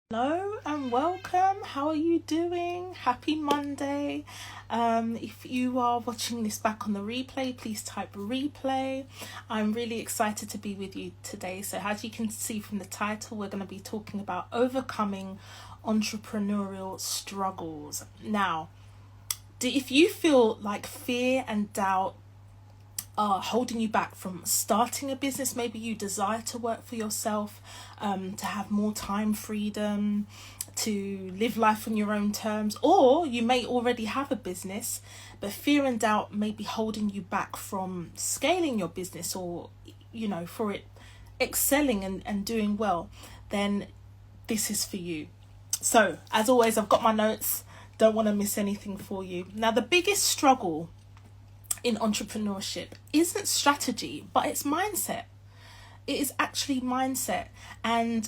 Hello and welcome. How are you doing? Happy Monday. If you are watching this back on the replay, please type replay. I'm really excited to be with you today. So as you can see from the title, we're going to be talking about overcoming entrepreneurial struggles. Now, if you feel like fear and doubt are holding you back from starting a business, maybe you desire to work for yourself, to have more time freedom, to live life on your own terms, or you may already have a business, but fear and doubt may be holding you back from scaling your business or, for it excelling and doing well, then this is for you. So, as always, I've got my notes. Don't want to miss anything for you. Now, the biggest struggle in entrepreneurship isn't strategy, but it's mindset. It is actually mindset. And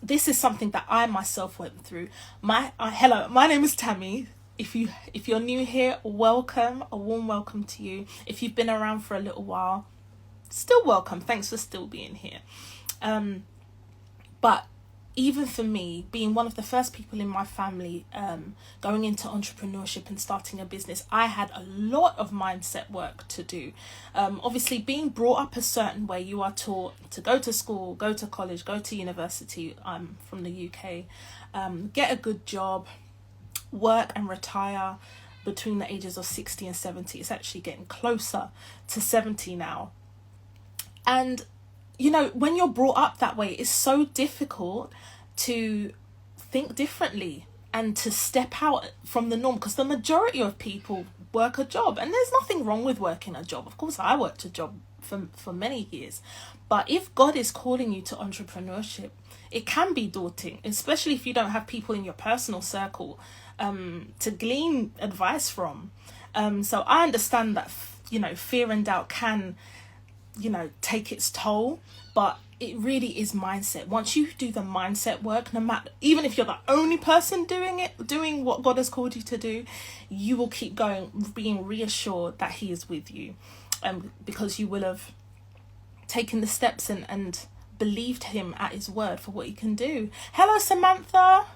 this is something that I myself went through. Hello, my name is Tammy. If you're new here, welcome. A warm welcome to you. If you've been around for a little while, still welcome. Thanks for still being here. But even for me, being one of the first people in my family going into entrepreneurship and starting a business, I had a lot of mindset work to do. Obviously, being brought up a certain way, you are taught to go to school, go to college, go to university. I'm from the UK, get a good job, work and retire between the ages of 60 and 70. It's actually getting closer to 70 now. And when you're brought up that way, it's so difficult to think differently and to step out from the norm, because the majority of people work a job, and there's nothing wrong with working a job. Of course, I worked a job for many years, but if God is calling you to entrepreneurship, it can be daunting, especially if you don't have people in your personal circle to glean advice from. So I understand that fear and doubt can take its toll, but it really is mindset. Once you do the mindset work, no matter, even if you're the only person doing what God has called you to do, you will keep going, being reassured that He is with you, because you will have taken the steps and believed Him at His word for what He can do. Hello, Samantha.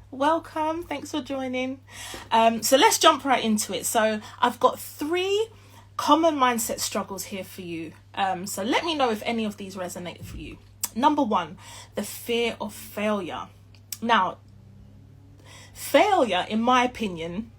Welcome. Thanks for joining. So let's jump right into it. So I've got 3 common mindset struggles here for you. So let me know if any of these resonate for you. Number 1, the fear of failure. Now, failure, in my opinion,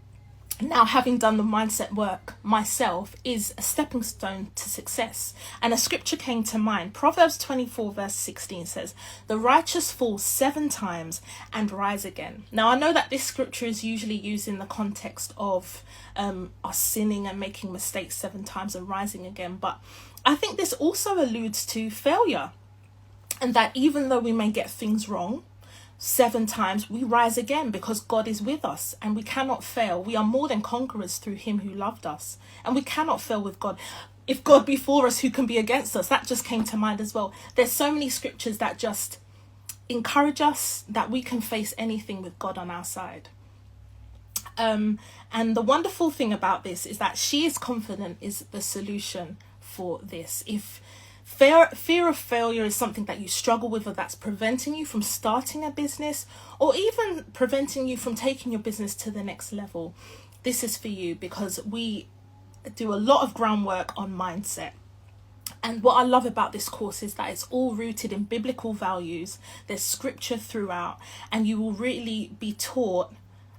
now having done the mindset work myself, is a stepping stone to success. And a scripture came to mind. Proverbs 24 verse 16 says, "The righteous fall 7 times and rise again." Now, I know that this scripture is usually used in the context of us sinning and making mistakes 7 times and rising again. But I think this also alludes to failure, and that even though we may get things wrong 7 times, we rise again because God is with us and we cannot fail. We are more than conquerors through Him who loved us, and we cannot fail with God. If God be for us, who can be against us? That just came to mind as well. There's so many scriptures that just encourage us that we can face anything with God on our side. And the wonderful thing about this is that she is confident is the solution for this. If fear of failure is something that you struggle with, or that's preventing you from starting a business, or even preventing you from taking your business to the next level, this is for you, because we do a lot of groundwork on mindset. And what I love about this course is that it's all rooted in biblical values. There's scripture throughout, and you will really be taught,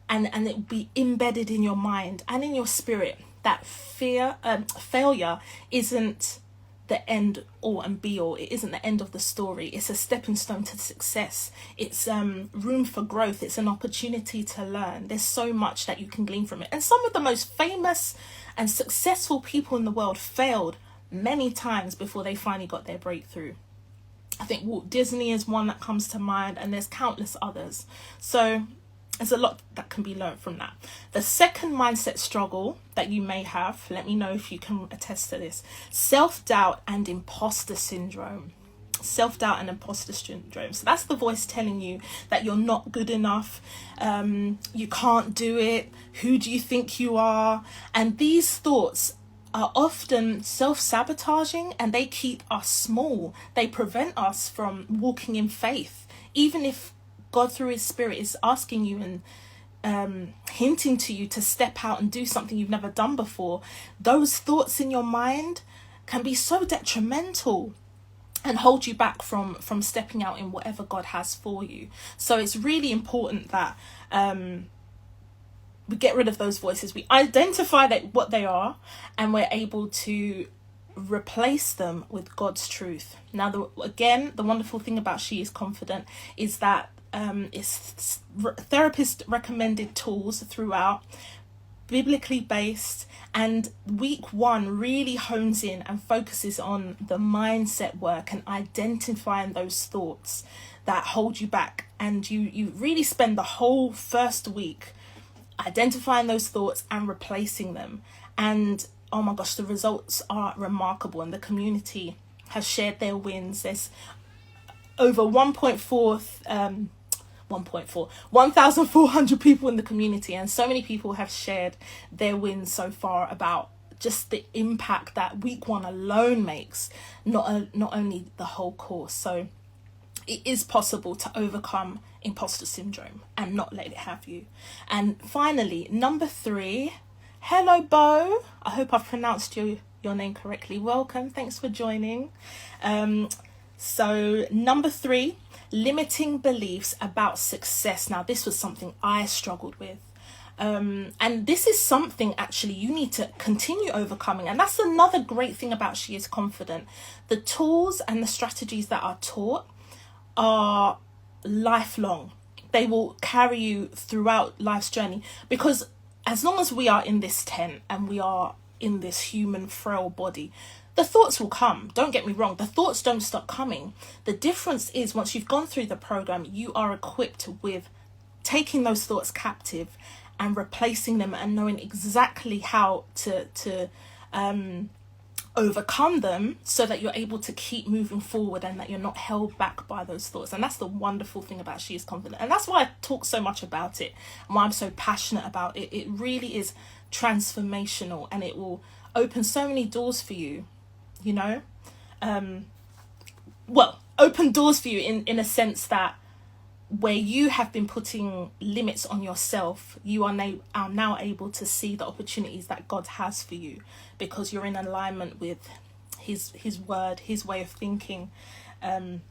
and it will be embedded in your mind and in your spirit, that failure isn't the end all and be all. It isn't the end of the story. It's a stepping stone to success. It's room for growth. It's an opportunity to learn. There's so much that you can glean from it. And some of the most famous and successful people in the world failed many times before they finally got their breakthrough. I think Walt Disney is one that comes to mind, and there's countless others. So there's a lot that can be learned from that. The second mindset struggle that you may have, let me know if you can attest to this: self-doubt and imposter syndrome. Self-doubt and imposter syndrome. So that's the voice telling you that you're not good enough, you can't do it, who do you think you are? And these thoughts are often self-sabotaging, and they keep us small. They prevent us from walking in faith, even if God through his Spirit is asking you and hinting to you to step out and do something you've never done before, those thoughts in your mind can be so detrimental and hold you back from stepping out in whatever God has for you. So it's really important that we get rid of those voices, we identify that what they are, and we're able to replace them with God's truth. Now, the wonderful thing about She Is Confident is that it's therapist recommended tools throughout, biblically based, and week 1 really hones in and focuses on the mindset work and identifying those thoughts that hold you back. And you really spend the whole first week identifying those thoughts and replacing them. And oh my gosh, the results are remarkable, and the community has shared their wins. There's over 1,400 people in the community, and so many people have shared their wins so far about just the impact that week 1 alone makes, not only the whole course. So it is possible to overcome imposter syndrome and not let it have you. And finally, number 3, hello Bo, I hope I've pronounced your name correctly. Welcome, thanks for joining. So number 3, limiting beliefs about success. Now, this was something I struggled with. And this is something actually you need to continue overcoming. And that's another great thing about She Is Confident. The tools and the strategies that are taught are lifelong. They will carry you throughout life's journey, because as long as we are in this tent and we are in this human frail body, the thoughts will come. Don't get me wrong, the thoughts don't stop coming. The difference is, once you've gone through the program, you are equipped with taking those thoughts captive and replacing them, and knowing exactly how to overcome them, so that you're able to keep moving forward and that you're not held back by those thoughts. And that's the wonderful thing about She Is Confident, and that's why I talk so much about it and why I'm so passionate about it. It really is transformational, and it will open so many doors for you, you know, open doors for you in a sense that where you have been putting limits on yourself, you are now able to see the opportunities that God has for you, because you're in alignment with his word, his way of thinking, and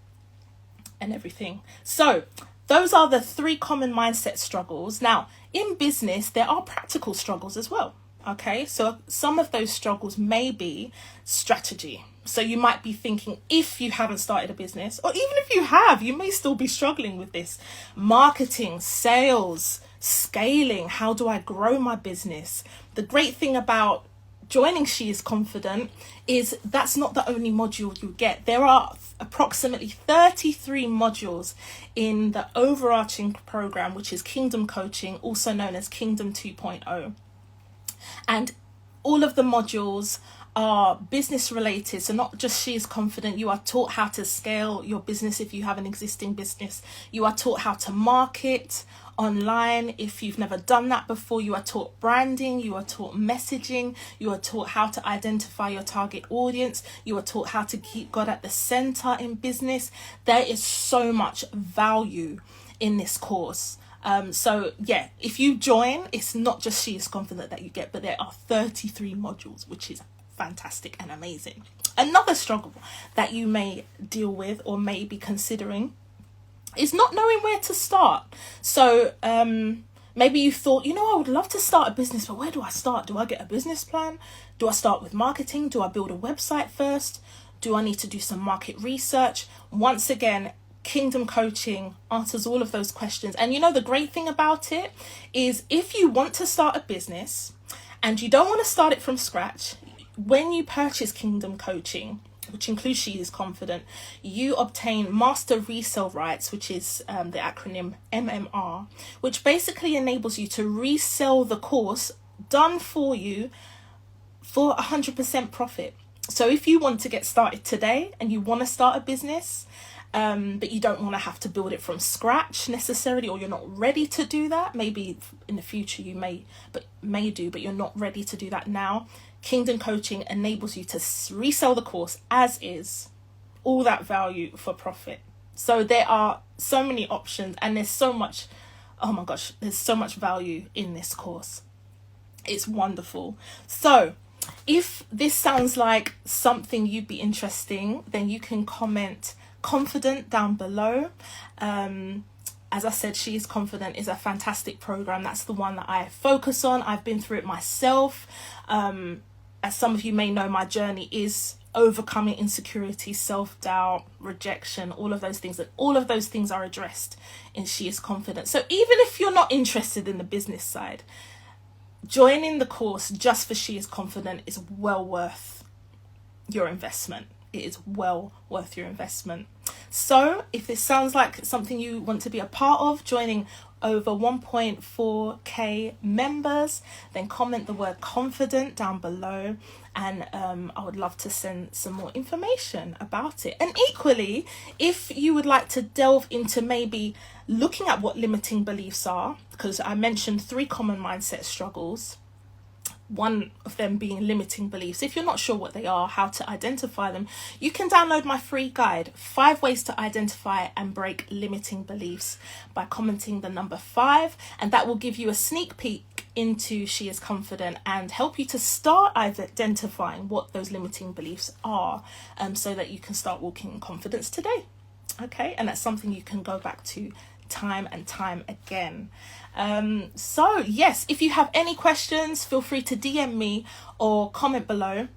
everything. So those are the 3 common mindset struggles. Now, in business, there are practical struggles as well. Okay, so some of those struggles may be strategy. So you might be thinking, if you haven't started a business, or even if you have, you may still be struggling with this. Marketing, sales, scaling. How do I grow my business? The great thing about joining She Is Confident is that's not the only module you get. There are approximately 33 modules in the overarching program, which is Kingdom Coaching, also known as Kingdom 2.0. And all of the modules are business related. So not just She Is Confident, you are taught how to scale your business if you have an existing business. You are taught how to market online if you've never done that before. You are taught branding, you are taught messaging, you are taught how to identify your target audience, you are taught how to keep God at the center in business. There is so much value in this course. So yeah, if you join, it's not just She Is Confident that you get, but there are 33 modules, which is fantastic and amazing. Another struggle that you may deal with or may be considering is not knowing where to start. So maybe you thought, I would love to start a business, but where do I start? Do I get a business plan? Do I start with marketing? Do I build a website first? Do I need to do some market research? Once again, Kingdom Coaching answers all of those questions. And the great thing about it is, if you want to start a business and you don't want to start it from scratch, when you purchase Kingdom Coaching, which includes She Is Confident, you obtain master resale rights, which is the acronym MMR, which basically enables you to resell the course done for you for 100% profit. So if you want to get started today and you want to start a business, but you don't want to have to build it from scratch necessarily, or you're not ready to do that, maybe in the future you may do, but you're not ready to do that now, Kingdom Coaching enables you to resell the course as is, all that value for profit. So there are so many options, and there's so much, oh my gosh, there's so much value in this course. It's wonderful. So if this sounds like something you'd be interesting, then you can comment confident down below. As I said, She is Confident is a fantastic program. That's the one that I focus on. I've been through it myself. As some of you may know, my journey is overcoming insecurity, self-doubt, rejection, all of those things. And all of those things are addressed in She is Confident. So even if you're not interested in the business side, joining the course just for She is Confident is well worth your investment. It is well worth your investment. So if this sounds like something you want to be a part of, joining over 1.4k members, then comment the word confident down below, and I would love to send some more information about it. And equally, if you would like to delve into maybe looking at what limiting beliefs are, because I mentioned 3 common mindset struggles, one of them being limiting beliefs. If you're not sure what they are, how to identify them, you can download my free guide, 5 ways to identify and break limiting beliefs, by commenting the number 5, and that will give you a sneak peek into She is Confident and help you to start identifying what those limiting beliefs are, so that you can start walking in confidence today. Okay, and that's something you can go back to time and time again. So yes, if you have any questions, feel free to DM me or comment below,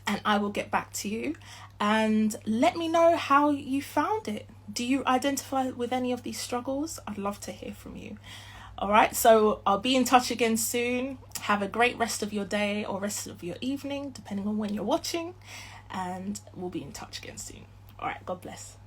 and I will get back to you. And let me know how you found it. Do you identify with any of these struggles? I'd love to hear from you. All right, so I'll be in touch again soon. Have a great rest of your day or rest of your evening, depending on when you're watching, and we'll be in touch again soon. All right, God bless.